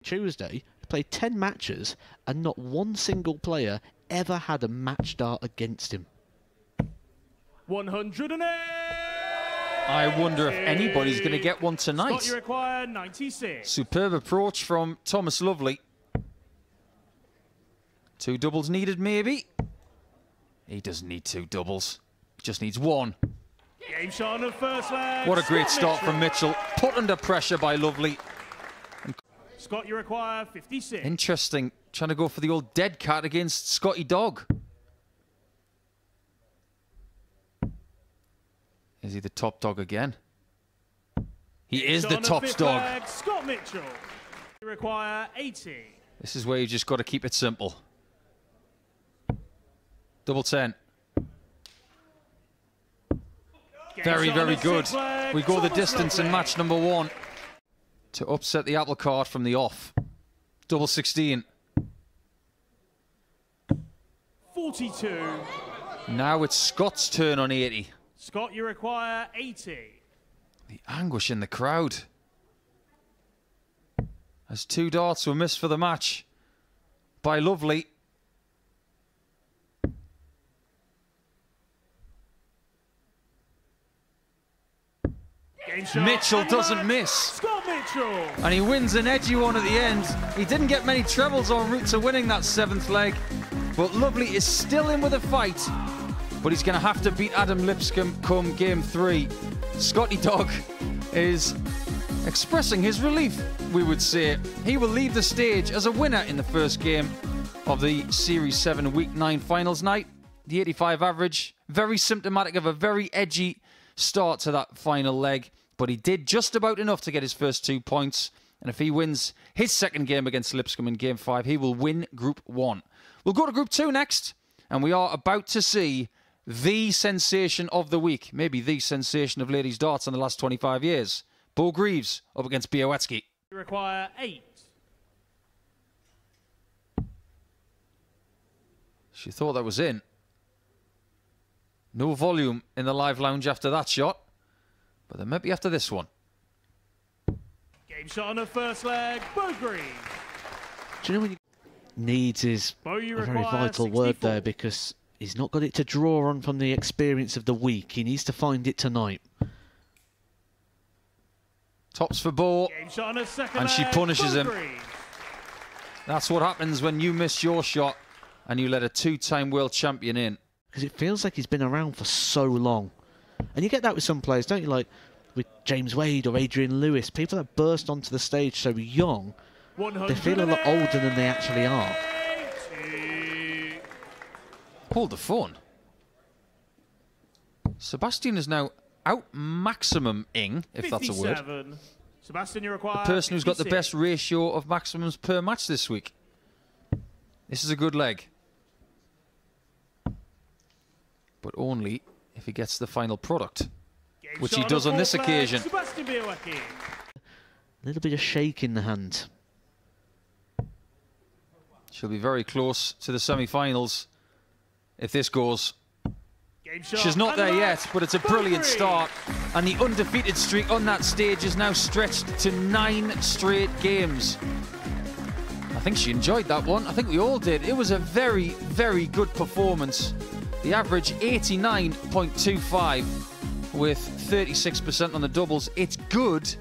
Tuesday, played 10 matches and not one single player ever had a match start against him. 108. I wonder if anybody's going to get one tonight. Scott, you require 96. Superb approach from Thomas Lovely. 2 doubles needed, maybe. He doesn't need 2 doubles. He just needs 1. Game shot on the first leg. What a great start from Mitchell. Put under pressure by Lovely. Scott, you require 56. Interesting. Trying to go for the old dead cat against Scotty Dog. Is he the top dog again? He is the top dog. Scott Mitchell. You require 80. This is where you just got to keep it simple. Double 10. Very, very good. We go the distance in match number 1 to upset the apple cart from the off. Double 16. 42. Now it's Scott's turn on 80. Scott, you require 80. The anguish in the crowd as 2 darts were missed for the match by Lovely. Mitchell doesn't miss. Scott Mitchell. And he wins an edgy one at the end. He didn't get many trebles en route to winning that 7th leg. But Lovely is still in with a fight. But he's going to have to beat Adam Lipscomb come game 3. Scotty Dog is expressing his relief, we would say. He will leave the stage as a winner in the first game of the Series 7 Week 9 finals night. The 85 average, very symptomatic of a very edgy start to that final leg. But he did just about enough to get his first 2 points. And if he wins his second game against Lipscomb in game 5, he will win Group 1. We'll go to Group 2 next. And we are about to see the sensation of the week. Maybe the sensation of ladies' darts in the last 25 years. Bo Greaves up against Białecki. You require 8. She thought that was in. No volume in the live lounge after that shot. But there might be after this one. Game shot on the first leg, Bo Greaves. Do you know when you needs is a very vital word there, because he's not got it to draw on from the experience of the week. He needs to find it tonight. Tops for Bo, and she punishes him. That's what happens when you miss your shot and you let a 2-time world champion in. Because it feels like he's been around for so long. And you get that with some players, don't you? Like with James Wade or Adrian Lewis, people that burst onto the stage so young, they feel a lot older than they actually are. Hold the phone. Sebastian is now out maximum-ing, if that's a word. Sebastian, you require the person who's got the 56. best ratio of maximums per match this week. This is a good leg. But only if he gets the final product, which he does on this occasion. A little bit of shake in the hand. She'll be very close to the semi-finals if this goes. She's not there yet, but it's a brilliant start. And the undefeated streak on that stage is now stretched to 9 straight games. I think she enjoyed that one. I think we all did. It was a very, very good performance. The average 89.25 with 36% on the doubles. It's good.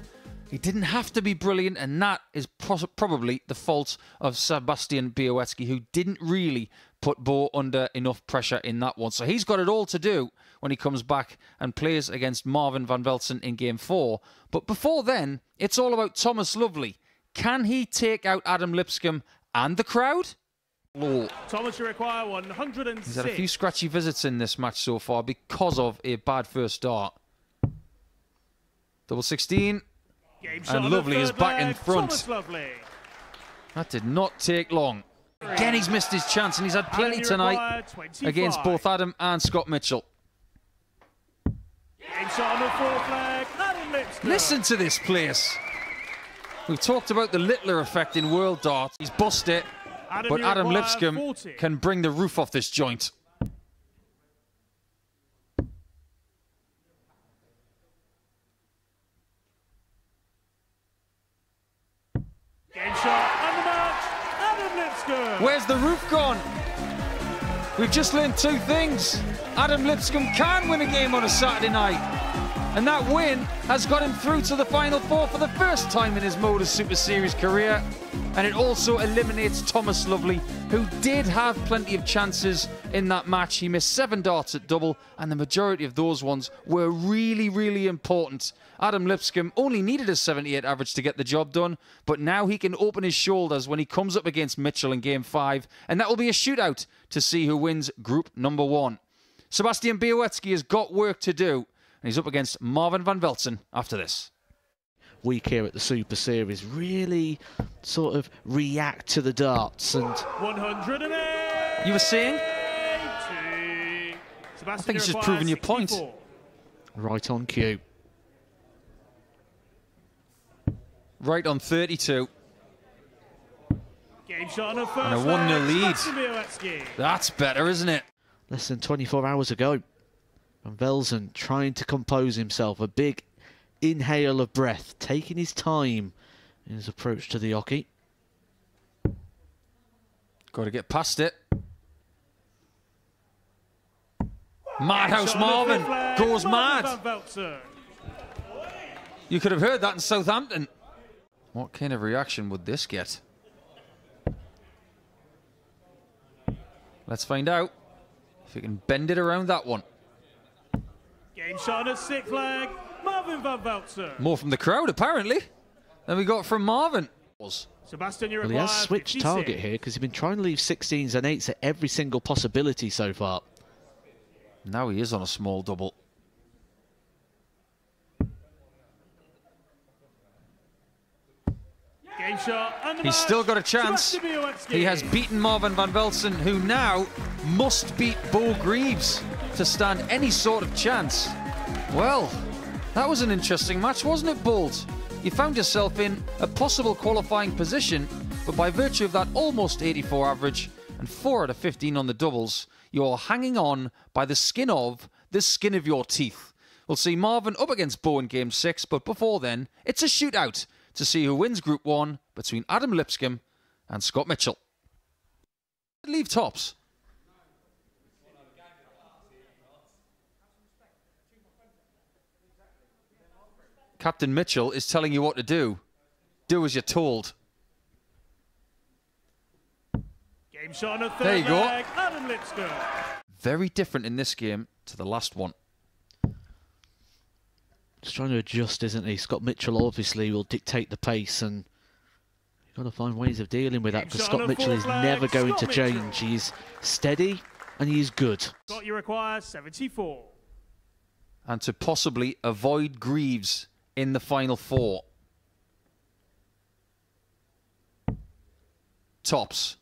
It didn't have to be brilliant, and that is probably the fault of Sebastian Białecki, who didn't really put Bo under enough pressure in that one. So he's got it all to do when he comes back and plays against Marvin van Velsen in game 4. But before then, it's all about Thomas Lovely. Can he take out Adam Lipscomb and the crowd? Oh. Thomas, you require 106. He's had a few scratchy visits in this match so far because of a bad first start. Double 16. And Lovely is back in front. That did not take long. Again, he's missed his chance, and he's had plenty tonight against both Adam and Scott Mitchell. Listen to this place. We've talked about the Littler effect in World Darts. He's bust it, but Adam Lipscomb can bring the roof off this joint. Game shot. Lipscomb. Where's the roof gone? We've just learned two things. Adam Lipscomb can win a game on a Saturday night. And that win has got him through to the Final Four for the first time in his Motor Super Series career. And it also eliminates Thomas Lovely, who did have plenty of chances in that match. He missed 7 darts at double, and the majority of those ones were really, really important. Adam Lipscomb only needed a 78 average to get the job done, but now he can open his shoulders when he comes up against Mitchell in Game 5, and that will be a shootout to see who wins Group Number 1. Sebastian Białecki has got work to do, and he's up against Marvin van Velzen after this. Week here at the Super Series really sort of react to the darts. And 108. You were saying? I think it's just proving your point. Right on cue. Right on 32. Game shot on a first And a 1-0 lead. Białecki. That's better, isn't it? Less than 24 hours ago, Van Velzen trying to compose himself. A big inhale of breath, taking his time in his approach to the hockey. Got to get past it. Madhouse Marvin goes mad. You could have heard that in Southampton. What kind of reaction would this get? Let's find out if we can bend it around that one. Game shot on a 6th leg. Marvin van Velzen. More from the crowd, apparently, than we got from Marvin. Sebastian, you Well, he has require switched 56. target here because he's been trying to leave 16s and 8s at every single possibility so far. Now he is on a small double. Game shot and the He's match. still got a chance. Sebastian Białecki. He has beaten Marvin van Velzen, who now must beat Bo Greaves to stand any sort of chance. Well, that was an interesting match, wasn't it, Bolt? You found yourself in a possible qualifying position, but by virtue of that almost 84 average and 4 out of 15 on the doubles, you're hanging on by the skin of your teeth. We'll see Marvin up against Bo in Game 6, but before then, it's a shootout to see who wins Group 1 between Adam Lipscomb and Scott Mitchell. Leave tops. Captain Mitchell is telling you what to do. Do as you're told. Game shot on a 3rd There you go. leg. Adam Lipscomb. Very different in this game to the last one. Just trying to adjust, isn't he? Scott Mitchell obviously will dictate the pace, and you've got to find ways of dealing with that because Scott Mitchell is never going to change. He's steady and he's good. Scott, you require 74. And to possibly avoid Greaves in the Final Four. Tops.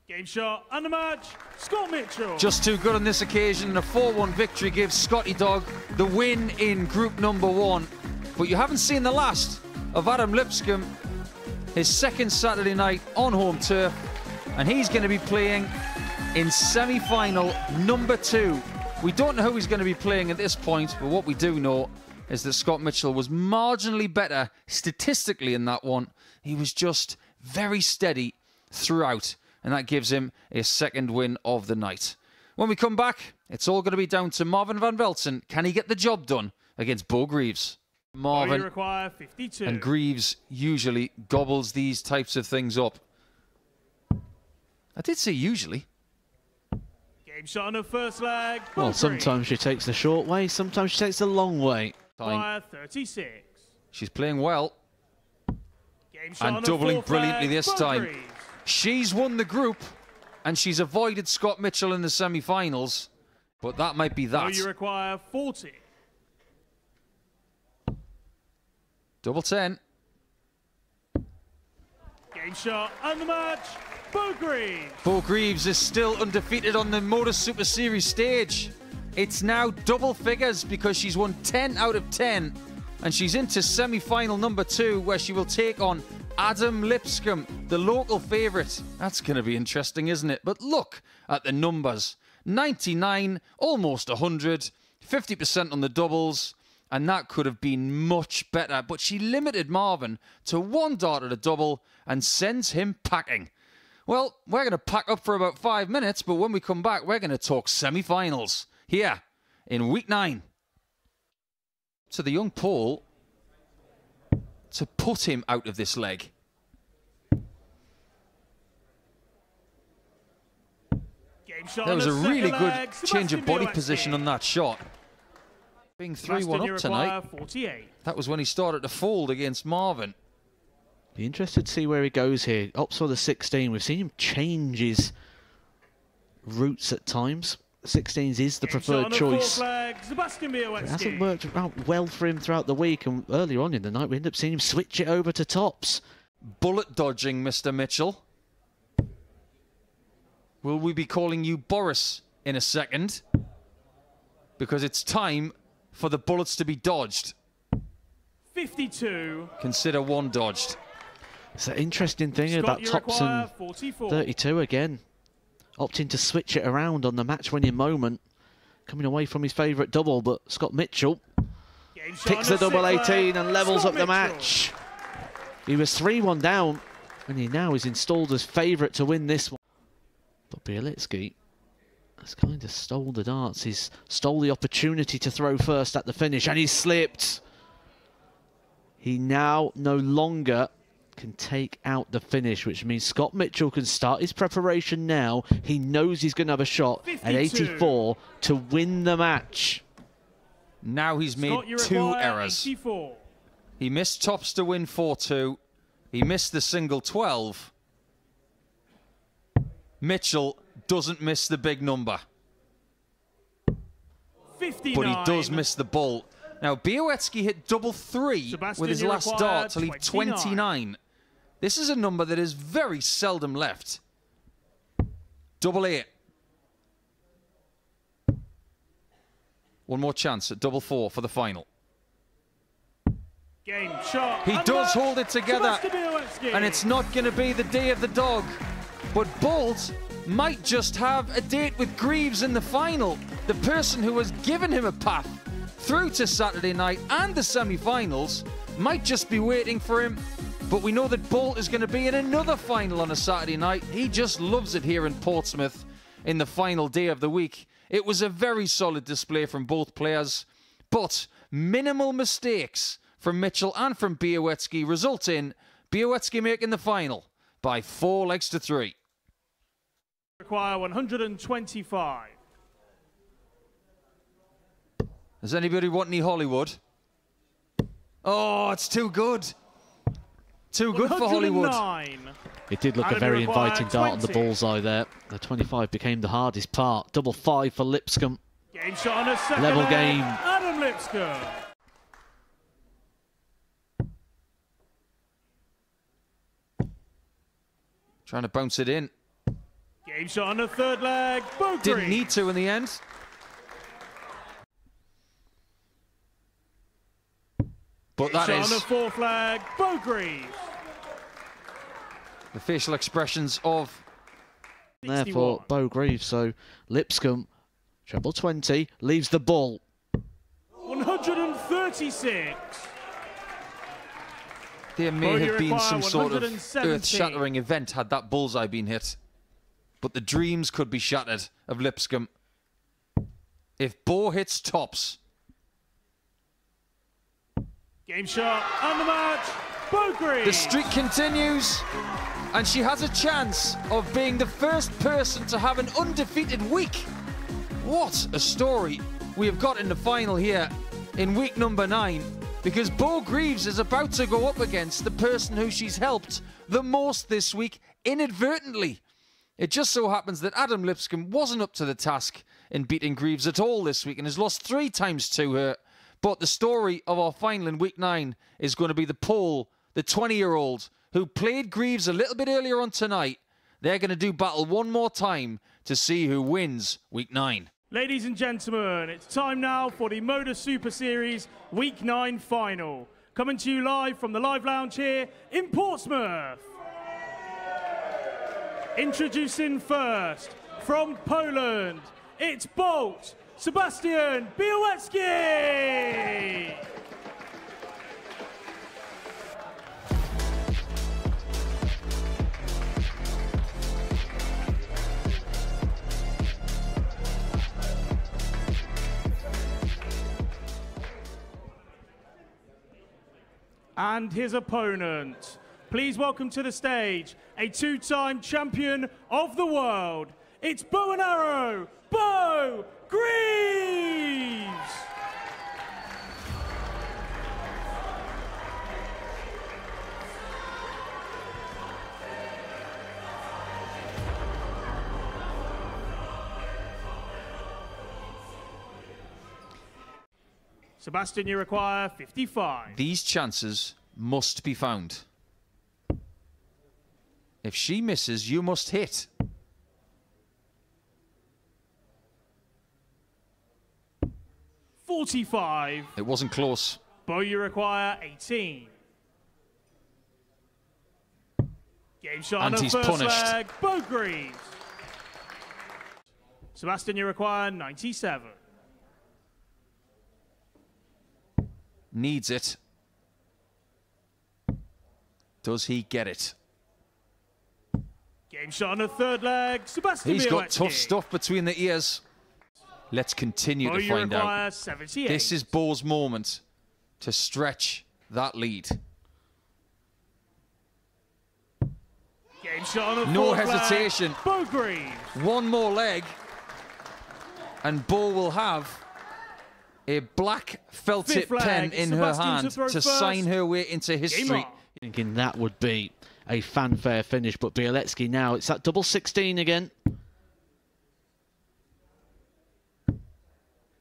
Game shot and the match. Scott Mitchell. Just too good on this occasion, and a 4-1 victory gives Scotty Dog the win in Group Number 1. But you haven't seen the last of Adam Lipscomb, his second Saturday night on home turf, and he's going to be playing in semi-final number 2. We don't know who he's going to be playing at this point, but what we do know is that Scott Mitchell was marginally better statistically in that one. He was just very steady throughout, and that gives him a second win of the night. When we come back, it's all going to be down to Marvin van Velzen. Can he get the job done against Bo Greaves? Marvin require 52. and Greaves usually gobbles these types of things up. I did say usually. Game shot on the 1st leg. Well, sometimes she takes the short way, sometimes she takes the long way. Require 36. She's playing well. Game shot on And the doubling 4th brilliantly leg. this Bo time. Greaves. She's won the group, and she's avoided Scott Mitchell in the semi-finals. But that might be that. You require 40. Double 10. Game shot and the match. Bo Greaves. Bo Greaves is still undefeated on the Motor Super Series stage. It's now double figures because she's won 10 out of 10. And she's into semi-final number 2, where she will take on Adam Lipscomb, the local favourite. That's going to be interesting, isn't it? But look at the numbers. 99, almost 100, 50% on the doubles, and that could have been much better. But she limited Marvin to one dart at a double and sends him packing. Well, we're going to pack up for about 5 minutes, but when we come back, we're going to talk semi-finals here in week 9. So the young Paul to put him out of this leg. There was a really good change of body position on that shot. Being 3-1 up tonight, that was when he started to fold against Marvin. Be interested to see where he goes here. Opts for the 16. We've seen him change his routes at times. 16s is the preferred choice. It hasn't worked out well for him throughout the week, and earlier on in the night we ended up seeing him switch it over to tops. Bullet dodging, Mr. Mitchell. Will we be calling you Boris in a second? Because it's time for the bullets to be dodged. 52. Consider one dodged. It's an interesting thing about tops and 32 again. Opting to switch it around on the match-winning moment. Coming away from his favourite double, but Scott Mitchell picks the double 18 and levels up the match. He was 3-1 down, and he now is installed as favourite to win this one. But Bielitsky has kind of stole the darts. He's stole the opportunity to throw first at the finish, and he slipped. He now no longer can take out the finish, which means Scott Mitchell can start his preparation now. He knows he's going to have a shot 52. At 84 to win the match. Now he's made 2 errors. 84. He missed tops to win 4-2. He missed the single 12. Mitchell doesn't miss the big number. 59. But he does miss the bull. Now, Białecki hit double 3 with his last dart to leave 29. This is a number that is very seldom left. Double 8. One more chance at double 4 for the final. Game shot. He does hold it together, and it's not going to be the day of the dog. But Bolt might just have a date with Greaves in the final. The person who has given him a path through to Saturday night and the semi-finals might just be waiting for him. But we know that Bolt is going to be in another final on a Saturday night. He just loves it here in Portsmouth in the final day of the week. It was a very solid display from both players, but minimal mistakes from Mitchell and from Białecki result in Białecki making the final by 4 legs to 3. Require 125. Does anybody want any Hollywood? Oh, it's too good. Too good for Hollywood. It did look a very inviting dart on the bullseye there. The 25 became the hardest part. Double 5 for Lipscomb. Game shot on a second. Level game. Adam Lipscomb. Trying to bounce it in. Game shot on the third leg. Bo Didn't Greaves. need to in the end. But that is on the fourth leg. Bo Greaves. The facial expressions of therefore Bo Greaves. So Lipscomb, treble 20, leaves the ball. 136. There may have been some sort of earth-shattering event had that bullseye been hit. But the dreams could be shattered of Lipscomb. If Bo hits tops. Game shot on the match. Bo Greaves. The streak continues. And she has a chance of being the first person to have an undefeated week. What a story we have got in the final here in week number 9. Because Bo Greaves is about to go up against the person who she's helped the most this week inadvertently. It just so happens that Adam Lipscomb wasn't up to the task in beating Greaves at all this week and has lost 3 times to her. But the story of our final in week 9 is going to be the Pole, the 20-year-old, who played Greaves a little bit earlier on tonight. They're going to do battle one more time to see who wins week 9. Ladies and gentlemen, it's time now for the Moda Super Series Week 9 final. Coming to you live from the Live Lounge here in Portsmouth. Introducing first, from Poland, it's Bolt Sebastian Białecki! and his opponent. Please welcome to the stage a two-time champion of the world. It's bow and arrow, Bo Greaves! Sebastian, you require 55. These chances must be found. If she misses, you must hit. $45. It wasn't close. Bo, you require 18. Game shot on the Auntie's first punished. leg, Bo Greaves. Sebastian, you require 97. Needs it. Does he get it? Game shot on the third leg, Sebastian He's got Białecki. tough stuff between the ears. Let's continue Bo, to you find require out. 78. This is Bo's moment to stretch that lead. Game shot on the No fourth hesitation. leg, Bo Greaves. One more leg, and Bo will have a black felt tip Fifth leg, pen in her Sebastian to hand throw to first. sign her way into Game history. on. Thinking that would be a fanfare finish, but Białecki now, it's that double 16 again.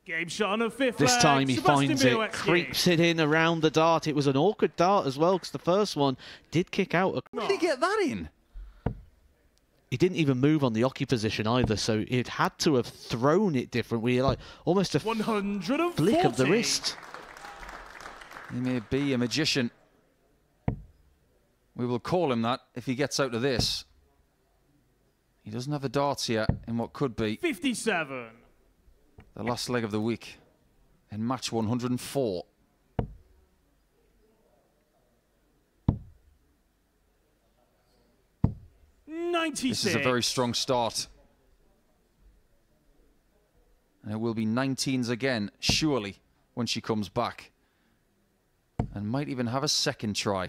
Game shot on the fifth This leg, time he Sebastian finds Białecki. it, creeps it in around the dart. It was an awkward dart as well, because the first one did kick out. How did he get that in? He didn't even move on the occupy position either, so it had to have thrown it differently, like almost a 140. flick of the wrist. He may be a magician. We will call him that if he gets out of this. He doesn't have the darts yet in what could be 57. the last leg of the week in match 104. This is a very strong start. And it will be 19s again, surely, when she comes back. And might even have a second try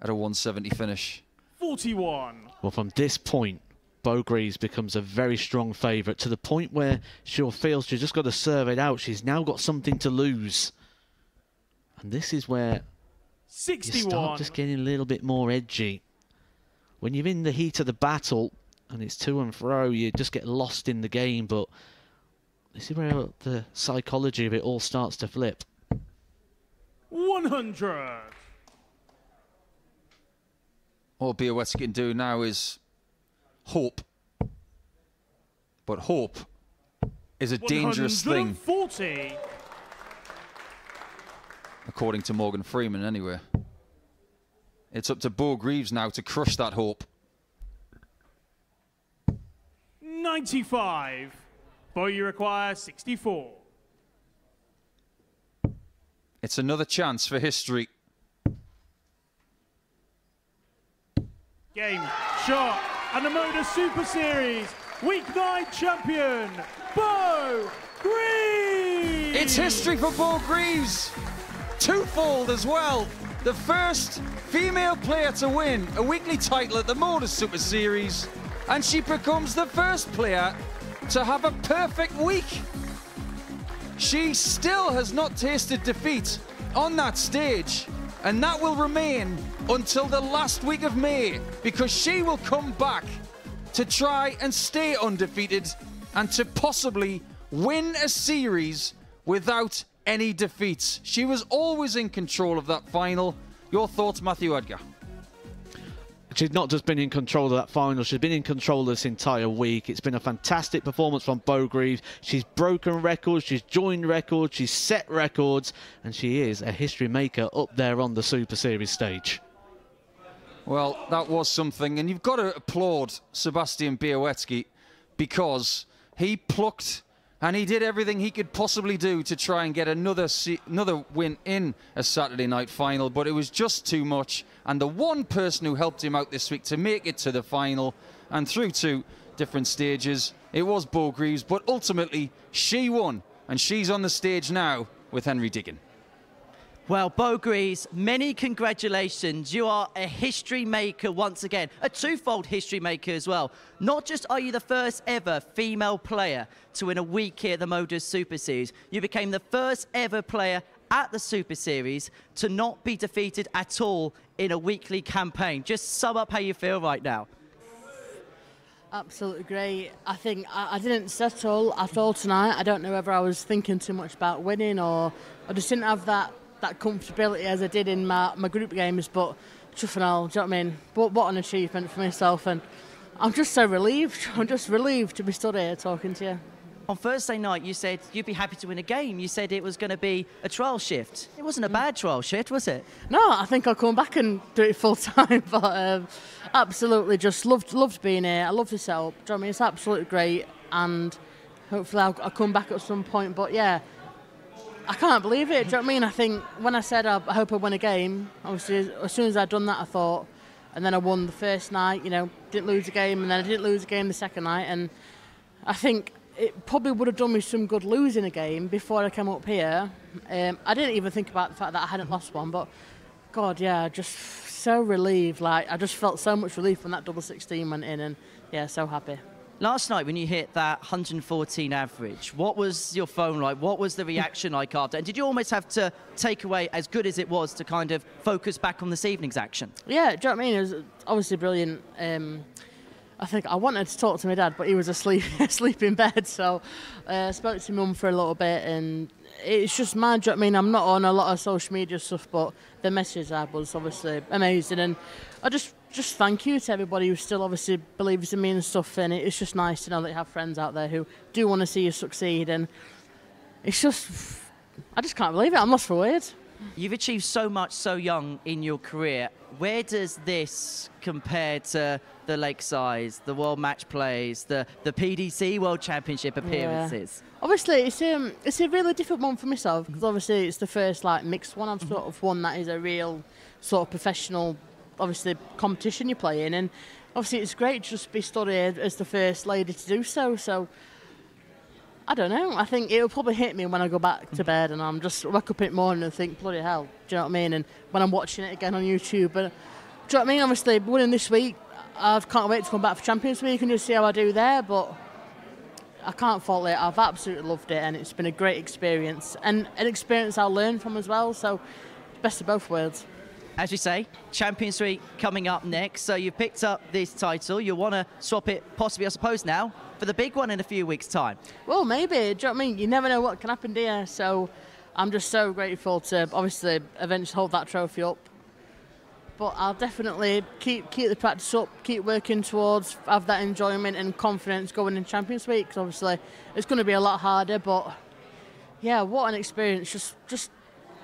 at a 170 finish. 41. Well, from this point, Bo Greaves becomes a very strong favourite, to the point where she'll feel she's just got to serve it out. She's now got something to lose. And this is where 61. you start just getting a little bit more edgy. When you're in the heat of the battle and it's to and fro, you just get lost in the game. But this is where the psychology of it all starts to flip. 100. All Białecki can do now is hope. But hope is a dangerous thing, 140. according to Morgan Freeman anyway. It's up to Bo Greaves now to crush that hope. 95. Bo, you require 64. It's another chance for history. Game, shot, and the Moda Super Series Week 9 champion, Bo Greaves! It's history for Bo Greaves. Twofold as well. The first female player to win a weekly title at the Moda Super Series, and she becomes the first player to have a perfect week. She still has not tasted defeat on that stage, and that will remain until the last week of May, because she will come back to try and stay undefeated and to possibly win a series without any defeats. She was always in control of that final. Your thoughts, Matthew Edgar? She's not just been in control of that final, she's been in control of this entire week. It's been a fantastic performance from Bo Greaves. She's broken records, she's joined records, she's set records, and she is a history maker up there on the Super Series stage. Well, that was something, and you've got to applaud Sebastian Białecki, because he plucked and he did everything he could possibly do to try and get another win in a Saturday night final, but it was just too much. And the one person who helped him out this week to make it to the final and through to different stages, it was Bo Greaves, but ultimately she won, and she's on the stage now with Henry Diggin. Well, Beau Greaves, many congratulations. You are a history maker once again, a twofold history maker as well. Not just are you the first ever female player to win a week here at the Modus Super Series, you became the first ever player at the Super Series to not be defeated at all in a weekly campaign. Just sum up how you feel right now. Absolutely great. I think I didn't settle at all tonight. I don't know whether I was thinking too much about winning or I just didn't have that comfortability as I did in my group games, but truth and all, do you know what I mean? What an achievement for myself, and I'm just so relieved. I'm just relieved to be stood here talking to you. On Thursday night, you said you'd be happy to win a game. You said it was going to be a trial shift. It wasn't a bad trial shift, was it? No, I think I'll come back and do it full time, but absolutely just loved being here. I love the setup. Do you know what I mean? It's absolutely great, and hopefully I'll come back at some point, but yeah, I can't believe it. Do you know what I mean? I think when I said I hope I win a game, obviously as soon as I'd done that I thought, and then I won the first night, you know, didn't lose a game, and then I didn't lose a game the second night, and I think it probably would have done me some good losing a game before I came up here. I didn't even think about the fact that I hadn't lost one, but God, yeah, just so relieved. Like, I just felt so much relief when that double 16 went in, and yeah, so happy. Last night when you hit that 114 average, what was your phone like? What was the reaction like after? And did you almost have to take away, as good as it was, to kind of focus back on this evening's action? Yeah, do you know what I mean? It was obviously brilliant. I think I wanted to talk to my dad, but he was asleep in bed, so I spoke to Mum for a little bit, and it's just mad. Do you know what I mean? I'm not on a lot of social media stuff, but the message I had was obviously amazing, and I just thank you to everybody who still obviously believes in me and stuff, and it's just nice to know that you have friends out there who do want to see you succeed, and it's just, I just can't believe it. I'm lost for words. You've achieved so much so young in your career. Where does this compare to the Lakesides, the World Match Plays, the PDC World Championship appearances? Yeah. Obviously, it's a really different one for myself, because obviously it's the first like mixed one I've sort of won that is a real sort of professional, obviously, competition you play in, and obviously it's great to just be stood here as the first lady to do so. So I don't know. I think it'll probably hit me when I go back to bed and I'm just wake up in the morning and think, bloody hell, do you know what I mean? And when I'm watching it again on YouTube, but do you know what I mean? Obviously, winning this week, I can't wait to come back for Champions Week and just see how I do there. But I can't fault it. I've absolutely loved it, and it's been a great experience, and an experience I'll learn from as well. So best of both worlds. As you say, Champions Week coming up next. So you've picked up this title. You want to swap it, possibly, I suppose, now for the big one in a few weeks' time. Well, maybe. Do you know what I mean? You never know what can happen, do you? So I'm just so grateful to obviously eventually hold that trophy up. But I'll definitely keep the practice up, keep working towards, have that enjoyment and confidence going in Champions Week. Because obviously it's going to be a lot harder. But yeah, what an experience! Just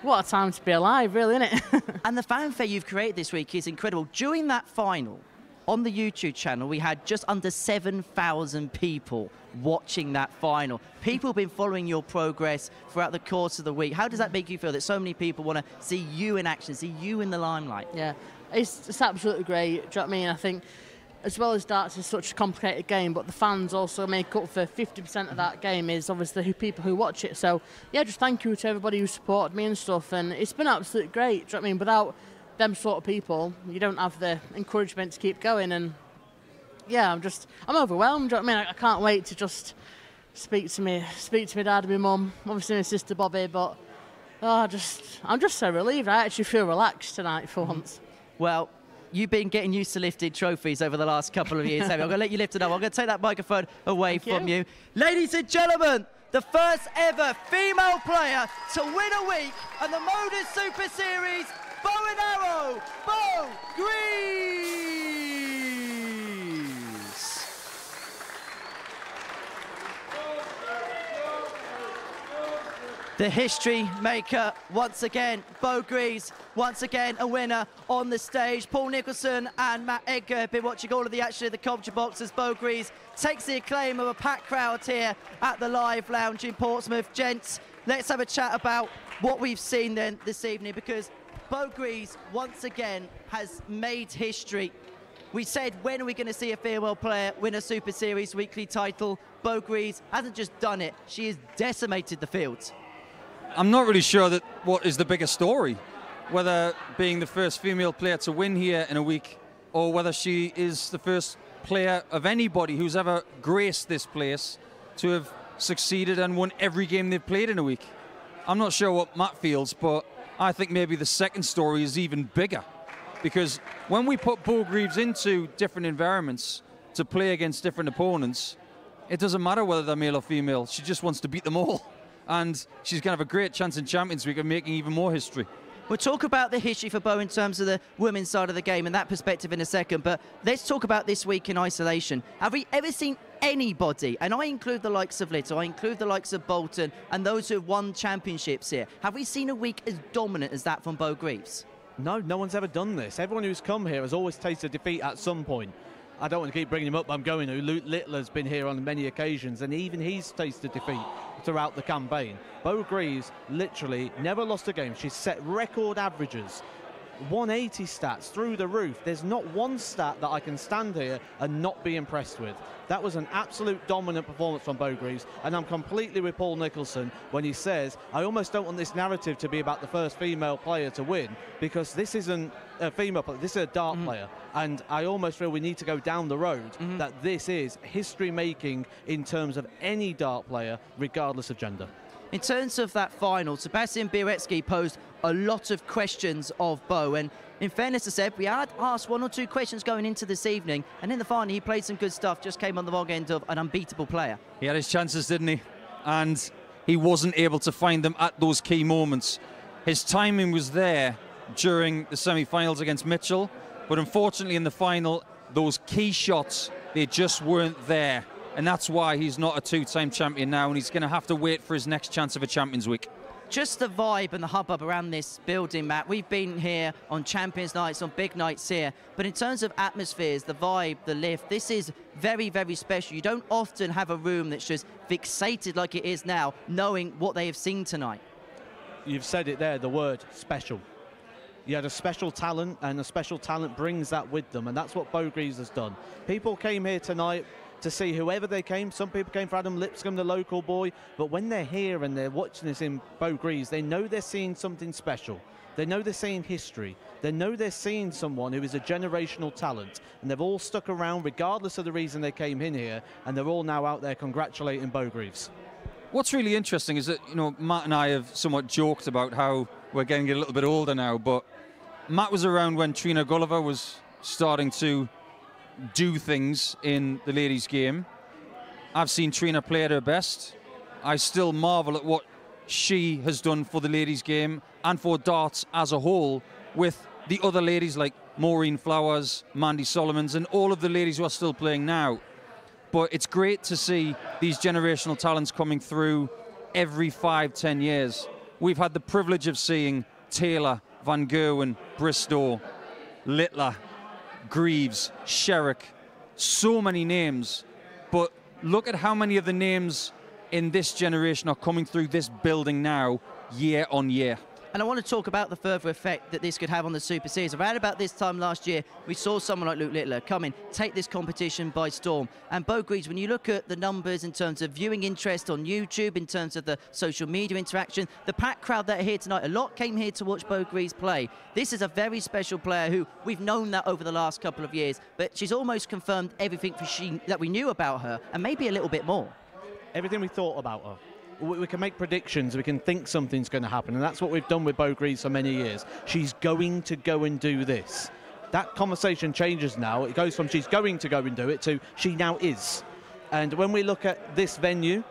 what a time to be alive, really, isn't it? And the fanfare you've created this week is incredible. During that final, on the YouTube channel, we had just under 7,000 people watching that final. People have been following your progress throughout the course of the week. How does that make you feel that so many people want to see you in action, see you in the limelight? Yeah, it's absolutely great. Do you know what I mean? I think as well as darts is such a complicated game, but the fans also make up for 50% of that game is obviously people who watch it. So yeah, just thank you to everybody who supported me and stuff, and it's been absolutely great. Do you know what I mean? Without them sort of people, you don't have the encouragement to keep going, and yeah, I'm overwhelmed. Do you know what I mean? I can't wait to just speak to my dad and my mum, obviously my sister Bobby, but I'm just so relieved. I actually feel relaxed tonight for once. Well, you've been getting used to lifting trophies over the last couple of years. I'm going to let you lift it up. I'm going to take that microphone away from you. Ladies and gentlemen, the first ever female player to win a week at the Modus Super Series, bow and arrow, Beau Greaves. The history maker once again, Beau Greaves, once again a winner on the stage. Paul Nicholson and Matt Edgar have been watching all of the action in the commentary box as Beau Greaves takes the acclaim of a packed crowd here at the Live Lounge in Portsmouth. Gents, let's have a chat about what we've seen then this evening, because Beau Greaves once again has made history. We said, when are we going to see a female player win a Super Series weekly title? Beau Greaves hasn't just done it, she has decimated the field. I'm not really sure that what is the bigger story, whether being the first female player to win here in a week, or whether she is the first player of anybody who's ever graced this place to have succeeded and won every game they've played in a week. I'm not sure what Matt feels, but I think maybe the second story is even bigger, because when we put Bo Greaves into different environments to play against different opponents, it doesn't matter whether they're male or female. She just wants to beat them all. And she's going to have a great chance in Champions Week of making even more history. We'll talk about the history for Bo in terms of the women's side of the game and that perspective in a second, but let's talk about this week in isolation. Have we ever seen anybody, and I include the likes of Little, I include the likes of Bolton and those who have won championships here, have we seen a week as dominant as that from Bo Greaves? No, no one's ever done this. Everyone who's come here has always tasted defeat at some point. I don't want to keep bringing him up, but I'm going to. Luke Littler's been here on many occasions, and even he's tasted defeat throughout the campaign. Bo Greaves literally never lost a game. She's set record averages, 180 stats through the roof. There's not one stat that I can stand here and not be impressed with. That was an absolute dominant performance from Bo Greaves, and I'm completely with Paul Nicholson when he says, I almost don't want this narrative to be about the first female player to win, because this isn't a female player, this is a dart player, and I almost feel we need to go down the road that this is history-making in terms of any dart player, regardless of gender. In terms of that final, Sebastian Bielski posed a lot of questions of Bo, and in fairness to Seb, we had asked one or two questions going into this evening, and in the final he played some good stuff, just came on the wrong end of an unbeatable player. He had his chances, didn't he? And he wasn't able to find them at those key moments. His timing was there during the semi-finals against Mitchell, but unfortunately in the final, those key shots, they just weren't there. And that's why he's not a two-time champion now, and he's going to have to wait for his next chance of a Champions Week. Just the vibe and the hubbub around this building, Matt. We've been here on Champions Nights, on big nights here, but in terms of atmospheres, the vibe, the lift, this is very, very special. You don't often have a room that's just fixated like it is now, knowing what they have seen tonight. You've said it there, the word special. You had a special talent, and a special talent brings that with them, and that's what Bo Greaves has done. People came here tonight to see whoever they came. Some people came for Adam Lipscomb, the local boy, but when they're here and they're watching this in Bo Greaves, they know they're seeing something special. They know they're seeing history. They know they're seeing someone who is a generational talent, and they've all stuck around regardless of the reason they came in here, and they're all now out there congratulating Bo Greaves. What's really interesting is that, you know, Matt and I have somewhat joked about how we're getting a little bit older now, but Matt was around when Trina Gulliver was starting to do things in the ladies' game. I've seen Trina play at her best. I still marvel at what she has done for the ladies' game and for darts as a whole, with the other ladies like Maureen Flowers, Mandy Solomons, and all of the ladies who are still playing now. But it's great to see these generational talents coming through every 5-10 years. We've had the privilege of seeing Taylor, Van Gerwen, Bristow, Littler, Greaves, Sherrick, so many names, but look at how many of the names in this generation are coming through this building now, year on year. And I want to talk about the further effect that this could have on the Super Series. Around about this time last year, we saw someone like Luke Littler come in, take this competition by storm. And Bo Greaves, when you look at the numbers in terms of viewing interest on YouTube, in terms of the social media interaction, the packed crowd that are here tonight, a lot came here to watch Bo Greaves play. This is a very special player who we've known that over the last couple of years, but she's almost confirmed everything that we knew about her, and maybe a little bit more. Everything we thought about her. We can make predictions, we can think something's going to happen, and that's what we've done with Bo Greaves for many years. She's going to go and do this. That conversation changes now. It goes from she's going to go and do it to she now is. And when we look at this venue,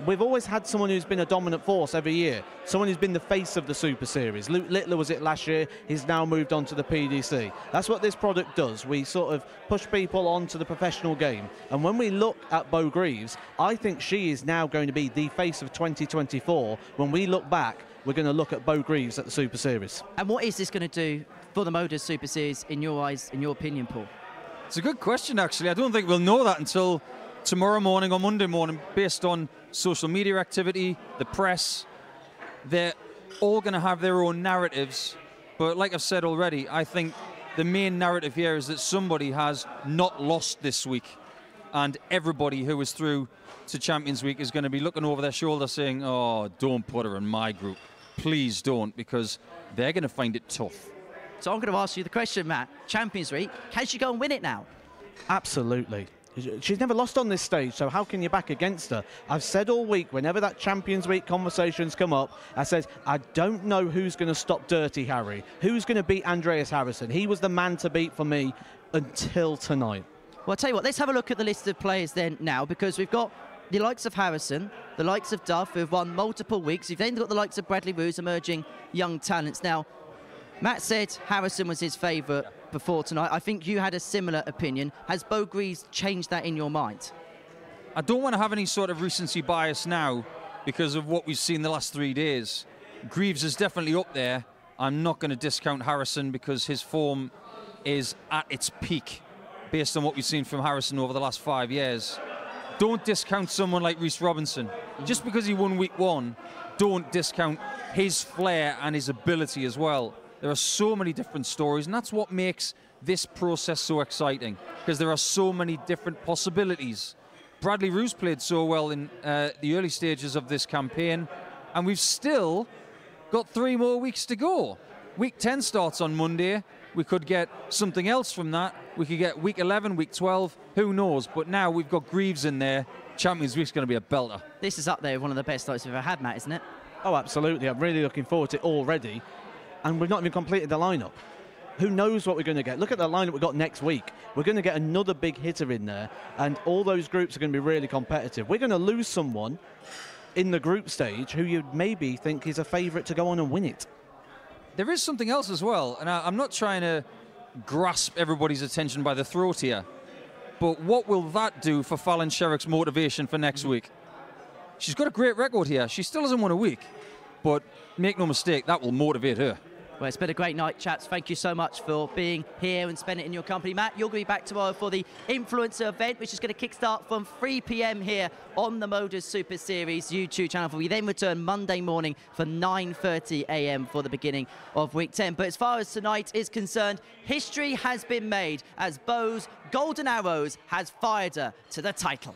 we've always had someone who's been a dominant force every year, someone who's been the face of the Super Series. Luke Littler was it last year, he's now moved on to the PDC. That's what this product does. We sort of push people onto the professional game. And when we look at Bo Greaves, I think she is now going to be the face of 2024. When we look back, we're going to look at Bo Greaves at the Super Series. And what is this going to do for the Modus Super Series, in your eyes, in your opinion, Paul? It's a good question, actually. I don't think we'll know that until tomorrow morning or Monday morning, based on social media activity, the press. They're all going to have their own narratives, but like I've said already, I think the main narrative here is that somebody has not lost this week, and everybody who is through to Champions Week is going to be looking over their shoulder saying, oh, don't put her in my group. Please don't, because they're going to find it tough. So I'm going to ask you the question, Matt. Champions Week, can she go and win it now? Absolutely. She's never lost on this stage, so how can you back against her? I've said all week, whenever that Champions Week conversations come up, I said, I don't know who's going to stop Dirty Harry. Who's going to beat Andreas Harrison? He was the man to beat for me until tonight. Well, I'll tell you what, let's have a look at the list of players then now, because we've got the likes of Harrison, the likes of Duff, who have won multiple weeks. You've then got the likes of Bradley Roos, emerging young talents. Now, Matt said Harrison was his favourite before tonight. I think you had a similar opinion. Has Beau Greaves changed that in your mind? I don't want to have any sort of recency bias now because of what we've seen the last 3 days. Greaves is definitely up there. I'm not going to discount Harrison because his form is at its peak based on what we've seen from Harrison over the last 5 years. Don't discount someone like Rhys Robinson. Just because he won week 1, don't discount his flair and his ability as well. There are so many different stories, and that's what makes this process so exciting, because there are so many different possibilities. Bradley Roos played so well in the early stages of this campaign, and we've still got 3 more weeks to go. Week 10 starts on Monday. We could get something else from that. We could get week 11, week 12, who knows? But now we've got Greaves in there. Champions Week's going to be a belter. This is up there with one of the best nights we've ever had, Matt, isn't it? Oh, absolutely. I'm really looking forward to it already. And we've not even completed the lineup. Who knows what we're going to get? Look at the lineup we've got next week. We're going to get another big hitter in there, and all those groups are going to be really competitive. We're going to lose someone in the group stage who you'd maybe think is a favourite to go on and win it. There is something else as well, and I'm not trying to grasp everybody's attention by the throat here, but what will that do for Fallon Sherrock's motivation for next week? She's got a great record here. She still hasn't won a week, but make no mistake, that will motivate her. Well, it's been a great night, chaps. Thank you so much for being here and spending it in your company. Matt, you're going to be back tomorrow for the Influencer event, which is going to kickstart from 3 p.m. here on the Modus Super Series YouTube channel. We then return Monday morning for 9:30 a.m. for the beginning of week 10. But as far as tonight is concerned, history has been made as Beau's Golden Arrows has fired her to the title.